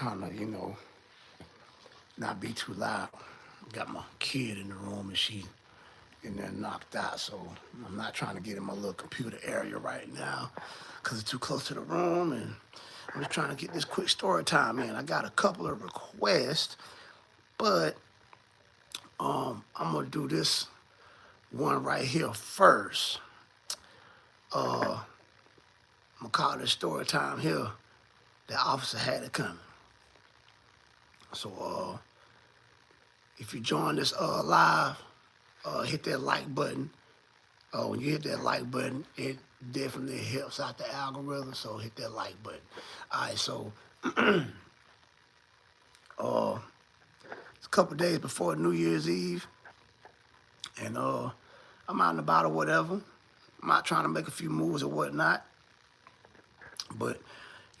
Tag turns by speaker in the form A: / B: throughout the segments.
A: trying to, not be too loud. Got my kid in the room and she in there knocked out, so I'm not trying to get in my little computer area right now because it's too close to the room, and I'm just trying to get this quick story time in. I got a couple of requests, but I'm gonna do this one right here first. I'm gonna call this story time here. The officer had it coming. So if you join this live, hit that like button. When you hit that like button, it definitely helps out the algorithm. So hit that like button. All right. So it's a couple days before New Year's Eve, and I'm out and about or whatever. I'm out trying to make a few moves or whatnot. But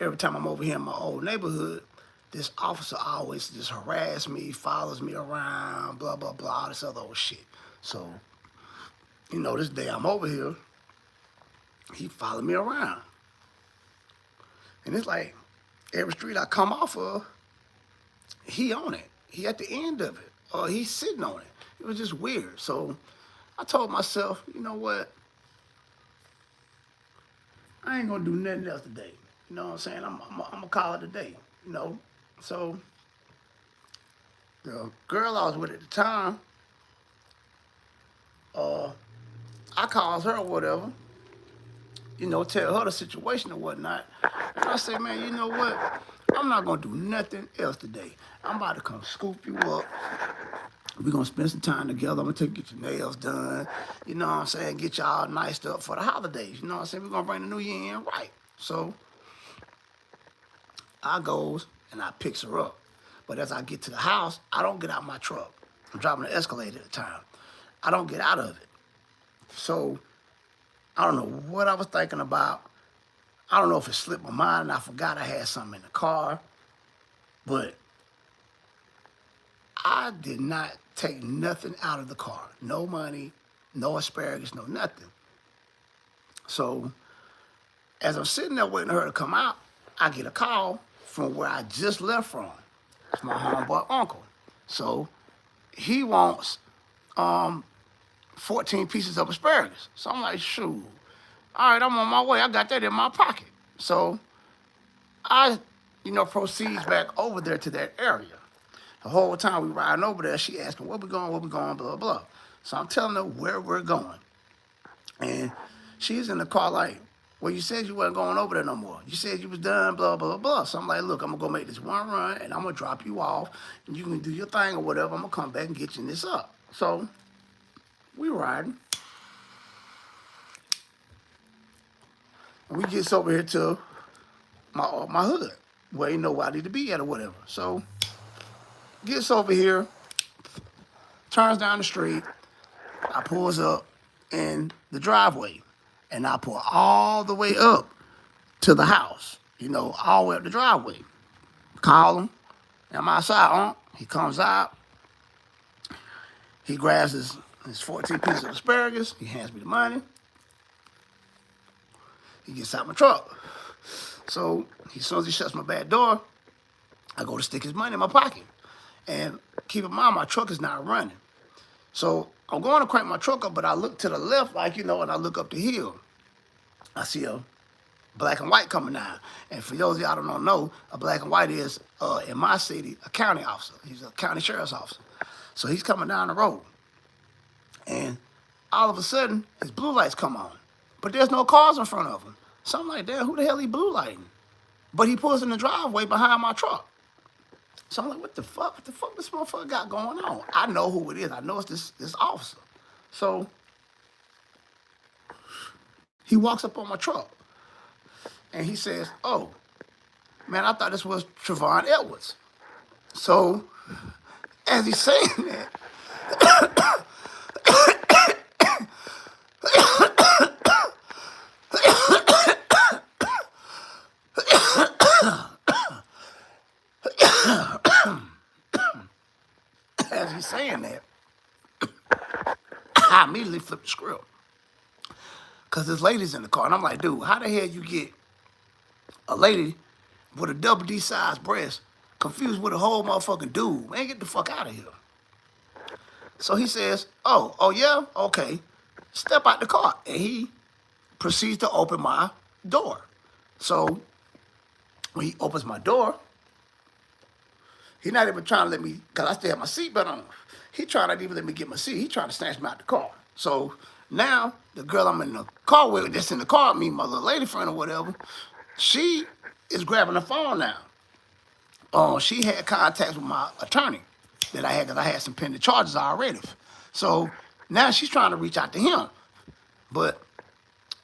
A: every time I'm over here in my old neighborhood, this officer always just harass me, follows me around, blah, blah, blah, all this other old shit. So, this day I'm over here, he followed me around. And it's like every street I come off of, he on it. He at the end of it. Or he's sitting on it. It was just weird. So I told myself, you know what? I ain't gonna do nothing else today. You know what I'm saying? I'm gonna call it a day, So the girl I was with at the time, I called her or whatever, tell her the situation or whatnot. And I said, man, you know what? I'm not gonna do nothing else today. I'm about to come scoop you up. We're gonna spend some time together. I'm gonna take you get your nails done. You know what I'm saying? Get y'all niced up for the holidays. You know what I'm saying? We're gonna bring the new year in right. So I goes and I picks her up. But as I get to the house, I don't get out my truck. I'm driving the Escalade at the time. I don't get out of it. So I don't know what I was thinking about. I don't know if it slipped my mind and I forgot I had something in the car. But I did not take nothing out of the car. No money, no asparagus, no nothing. So as I'm sitting there waiting for her to come out, I get a call from where I just left from. It's my homeboy uncle. So he wants 14 pieces of asparagus. So I'm like, shoot. All right, I'm on my way. I got that in my pocket. So I, proceeds back over there to that area. The whole time we riding over there, she asking, where we going, blah, blah. So I'm telling her where we're going. And she's in the car like, well, you said you wasn't going over there no more. You said you was done, blah, blah, blah. So I'm like, look, I'm going to go make this one run, and I'm going to drop you off, and you can do your thing or whatever. I'm going to come back and get you this up. So we riding. And we gets over here to my hood, where you know where I need to be at or whatever. So gets over here, turns down the street. I pulls up in the driveway, and I pull all the way up to the house, all the way up the driveway. Call him. I'm outside, He comes out. He grabs his 14 pieces of asparagus. He hands me the money. He gets out my truck. So as soon as he shuts my back door, I go to stick his money in my pocket. And keep in mind, my truck is not running. So I'm going to crank my truck up, but I look to the left, and I look up the hill. I see a black and white coming down. And for those of y'all that don't know, a black and white is, in my city, a county officer. He's a county sheriff's officer. So he's coming down the road. And all of a sudden, his blue lights come on. But there's no cars in front of him. So I'm like, damn, who the hell he blue lighting? But he pulls in the driveway behind my truck. So I'm like, what the fuck? What the fuck this motherfucker got going on? I know who it is. I know it's this officer. So he walks up on my truck. And he says, oh, man, I thought this was Trevon Edwards. So as he's saying that, as he's saying that, I immediately flipped the script. Because this lady's in the car. And I'm like, dude, how the hell you get a lady with a double D size breast confused with a whole motherfucking dude. Man, get the fuck out of here. So he says, oh yeah? Okay. Step out the car. And he proceeds to open my door. So when he opens my door, he not even trying to let me, because I still have my seatbelt on. He trying not even let me get my seat. He trying to snatch me out the car. So now the girl I'm in the car with, that's in the car with me, my little lady friend or whatever, she is grabbing the phone now. She had contacts with my attorney that I had because I had some pending charges already. So now she's trying to reach out to him. But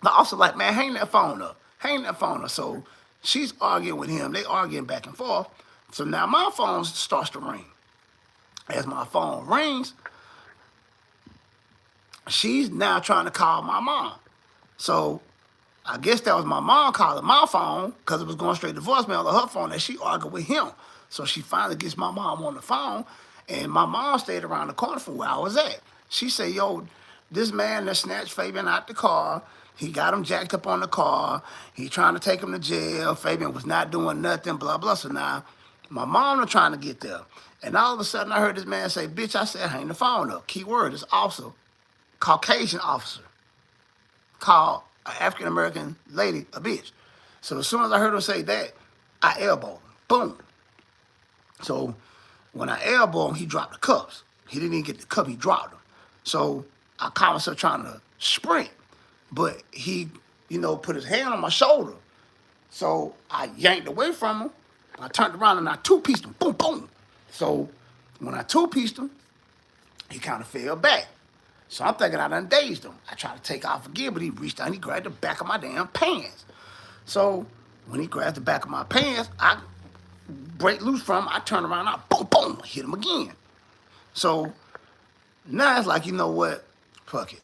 A: the officer like, man, hang that phone up. Hang that phone up. So she's arguing with him. They arguing back and forth. So now my phone starts to ring. As my phone rings, she's now trying to call my mom. So I guess that was my mom calling my phone because it was going straight to voicemail on her phone that she argued with him. So she finally gets my mom on the phone, and my mom stayed around the corner from where I was at. She said, yo, this man that snatched Fabian out the car, he got him jacked up on the car. He trying to take him to jail. Fabian was not doing nothing, blah, blah. So now my mom was trying to get there. And all of a sudden I heard this man say, bitch, I said, hang the phone up. Key word, this officer, Caucasian officer, called an African-American lady a bitch. So as soon as I heard him say that, I elbowed him. Boom. So when I elbowed him, he dropped the cuffs. He didn't even get the cuff, he dropped them. So I caught myself trying to sprint, but he, put his hand on my shoulder. So I yanked away from him. I turned around and I two-pieced him. Boom, boom. So when I two-pieced him, he kind of fell back. So I'm thinking I done dazed him. I tried to take off again, but he reached out and he grabbed the back of my damn pants. So when he grabbed the back of my pants, I break loose from him. I turn around, I boom, boom, hit him again. So now it's like, you know what? Fuck it.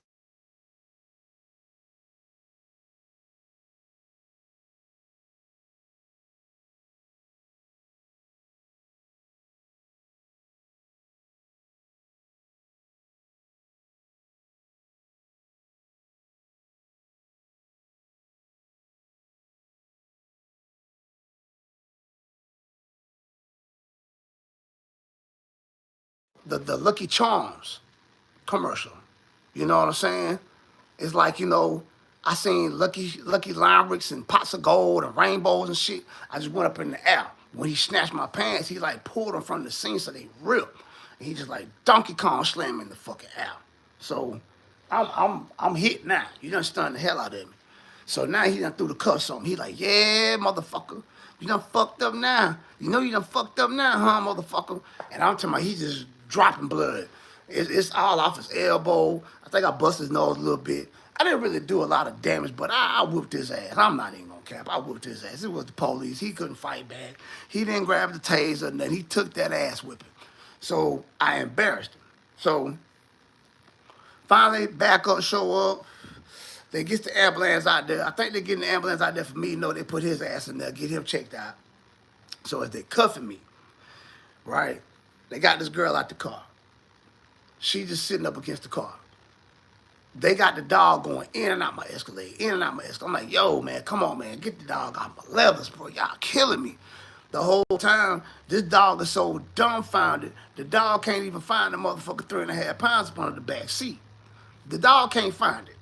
A: The Lucky Charms commercial. You know what I'm saying? It's like, I seen Lucky Limerick's and pots of gold and rainbows and shit. I just went up in the air. When he snatched my pants, he like pulled them from the scene so they ripped. And he just like Donkey Kong slammed me in the fucking air. So I'm hit now. You done stunned the hell out of me. So now he done threw the cuffs on me. He like, yeah, motherfucker. You done fucked up now. You know you done fucked up now, huh, motherfucker? And I'm talking about he just dropping blood. It's all off his elbow. I think I busted his nose a little bit. I didn't really do a lot of damage, but I whooped his ass. I'm not even gonna cap. I whooped his ass. It was the police. He couldn't fight back. He didn't grab the taser, and then he took that ass whipping. So I embarrassed him. So finally, backup show up. They get the ambulance out there. I think they're getting the ambulance out there for me. No, they put his ass in there, get him checked out. So as they cuffing me, right, they got this girl out the car. She just sitting up against the car. They got the dog going in and out my Escalade, in and out my Escalade. I'm like, yo, man, come on, man, get the dog out my levers, bro. Y'all killing me. The whole time, this dog is so dumbfounded, the dog can't even find the motherfucker 3.5 pounds up under the back seat. The dog can't find it.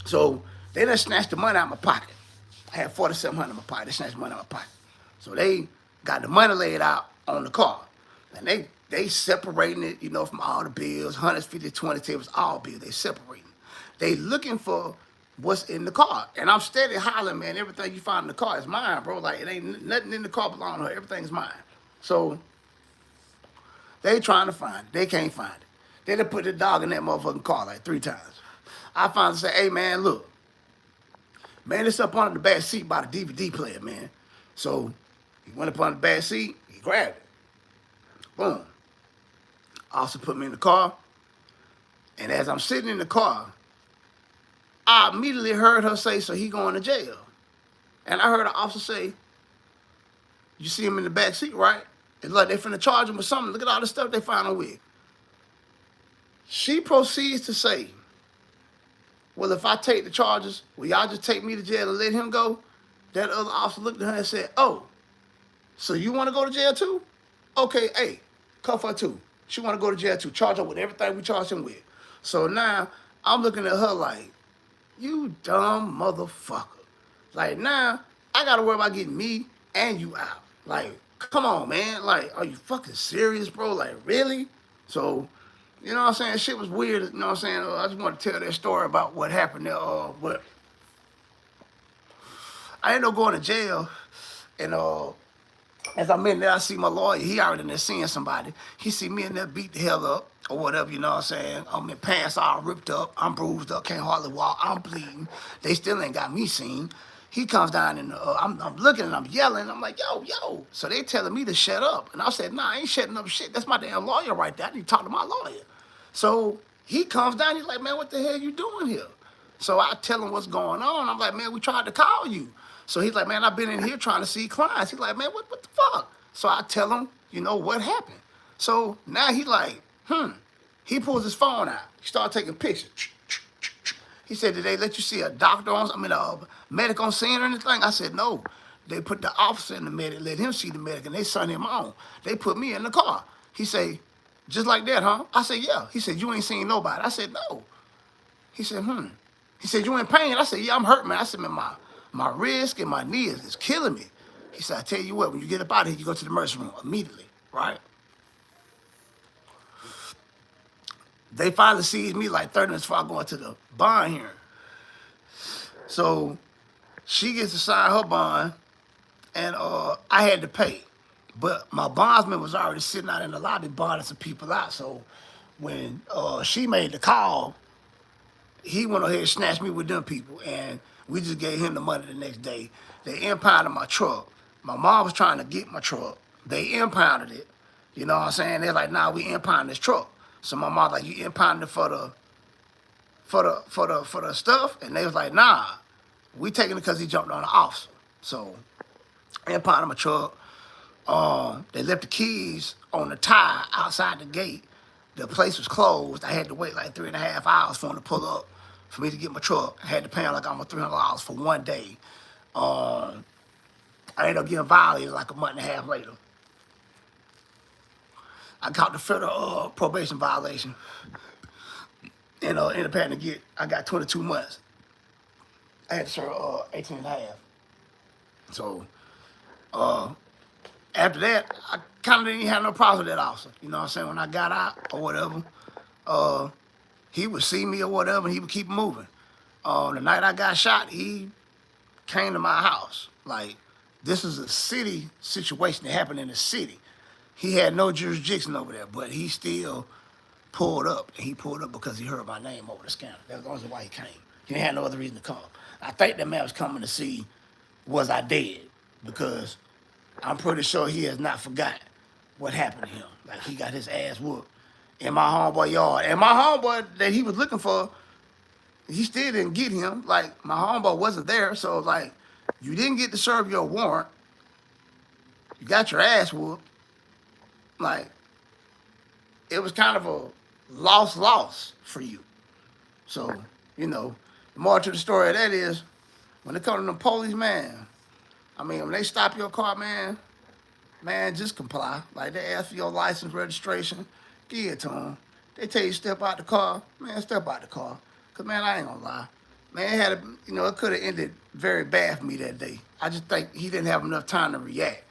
A: So they done snatched the money out of my pocket. I had $4,700 in my pocket. They snatched the money out of my pocket. So they got the money laid out on the car. And they separating it, from all the bills, 150, 20 tables, all bills. They separating. They looking for what's in the car. And I'm steady hollering, man, everything you find in the car is mine, bro. Like, it ain't nothing in the car belong to her. Everything's mine. So they trying to find it. They can't find it. They done put the dog in that motherfucking car like 3 times. I finally say, hey, man, look. Man, it's up under the back seat by the DVD player, man. So he went up on the back seat. He grabbed it. Boom. Officer put me in the car. And as I'm sitting in the car, I immediately heard her say, so he going to jail. And I heard the officer say, you see him in the back seat, right? It's like they finna charge him with something. Look at all the stuff they found him with. She proceeds to say, well, if I take the charges, will y'all just take me to jail and let him go? That other officer looked at her and said, oh, So you want to go to jail too? Okay, hey, cuff her too. She want to go to jail too. Charge her with everything we charge him with. So now I'm looking at her like, you dumb motherfucker. Like now I gotta worry about getting me and you out. Like, come on, man. Like, are you fucking serious, bro? Like, really? So, you know what I'm saying? Shit was weird. You know what I'm saying? I just want to tell that story about what happened there. But I ended up going to jail, and as I'm in there, I see my lawyer. He already in there seeing somebody. He see me in there beat the hell up or whatever, you know what I'm saying? I'm in pants all ripped up. I'm bruised up, can't hardly walk. I'm bleeding. They still ain't got me seen. He comes down and I'm looking and I'm yelling. I'm like, yo, yo. So they telling me to shut up. And I said, nah, I ain't shutting up shit. That's my damn lawyer right there. I need to talk to my lawyer. So he comes down. He's like, man, what the hell you doing here? So I tell him what's going on. I'm like, man, we tried to call you. So he's like, man, I've been in here trying to see clients. He's like, man, what the fuck? So I tell him, you know, what happened. So now he like, He pulls his phone out. He started taking pictures. He said, did they let you see a doctor on, a medic on scene or anything? I said, no. They put the officer in the medic, let him see the medic, and they sent him on. They put me in the car. He said, just like that, huh? I said, yeah. He said, you ain't seen nobody. I said, no. He said, He said, you in pain? I said, yeah, I'm hurt, man. I said, man, my wrist and my knee is killing me. He said, I tell you what, when you get up out of here, you go to the emergency room immediately, right? They finally seized me like 30 minutes before I go into the bond hearing. So she gets to sign her bond, and I had to pay. But my bondsman was already sitting out in the lobby bonding some people out. So when she made the call, he went ahead and snatched me with them people, and we just gave him the money the next day. They impounded my truck. My mom was trying to get my truck. They impounded it. You know what I'm saying? They're like, nah, we impound this truck. So my mom like, you impounded it for the stuff? And they was like, nah, we taking it because he jumped on the officer. So I impounded my truck. They left the keys on the tire outside the gate. The place was closed. I had to wait like 3.5 hours for him to pull up for me to get my truck. I had to pay him like almost $300 for one day. I ended up getting violated like a month and a half later. I caught the federal probation violation. And ended up having to I got 22 months. I had to serve 18 and a half. So after that, I kind of didn't have no problems with that officer. You know what I'm saying? When I got out or whatever, he would see me or whatever, and he would keep moving. The night I got shot, he came to my house. Like, this is a city situation that happened in the city. He had no jurisdiction over there, but he still pulled up. And he pulled up because he heard my name over the scanner. That's the only reason why he came. He didn't have no other reason to come. I think that man was coming to see, was I dead? Because I'm pretty sure he has not forgot what happened to him. Like, he got his ass whooped in my homeboy yard. And my homeboy that he was looking for, he still didn't get him. Like, my homeboy wasn't there. So, like, you didn't get to serve your warrant. You got your ass whooped. Like, it was kind of a loss for you. So, you know, the more to the story of that is, when it comes to the police, man, I mean, when they stop your car, man, just comply. Like, they ask for your license, registration, give it to them. They tell you step out the car, man, step out the car. Because, man, I ain't going to lie. Man, it could have ended very bad for me that day. I just think he didn't have enough time to react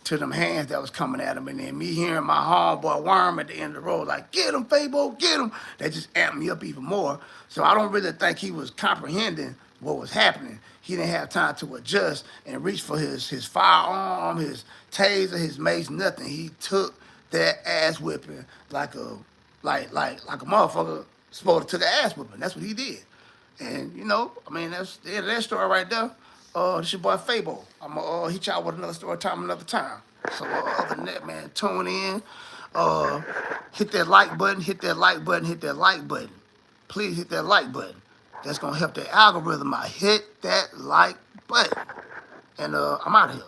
A: to them hands that was coming at him. And then me hearing my homeboy Worm at the end of the road, like, get him, Fabo, get him. That just amped me up even more. So I don't really think he was comprehending what was happening. He didn't have time to adjust and reach for his firearm, his taser, his mace, nothing. He took that ass whipping like a motherfucker supposed to took an ass whipping. That's what he did. And, you know, I mean, that's the end of that story right there. This your boy Fabo. I'm gonna hit y'all with another story time another time. So other than that, man, tune in. Hit that like button, hit that like button, hit that like button. Please hit that like button. That's gonna help the algorithm out. Hit that like button. And I'm out of here.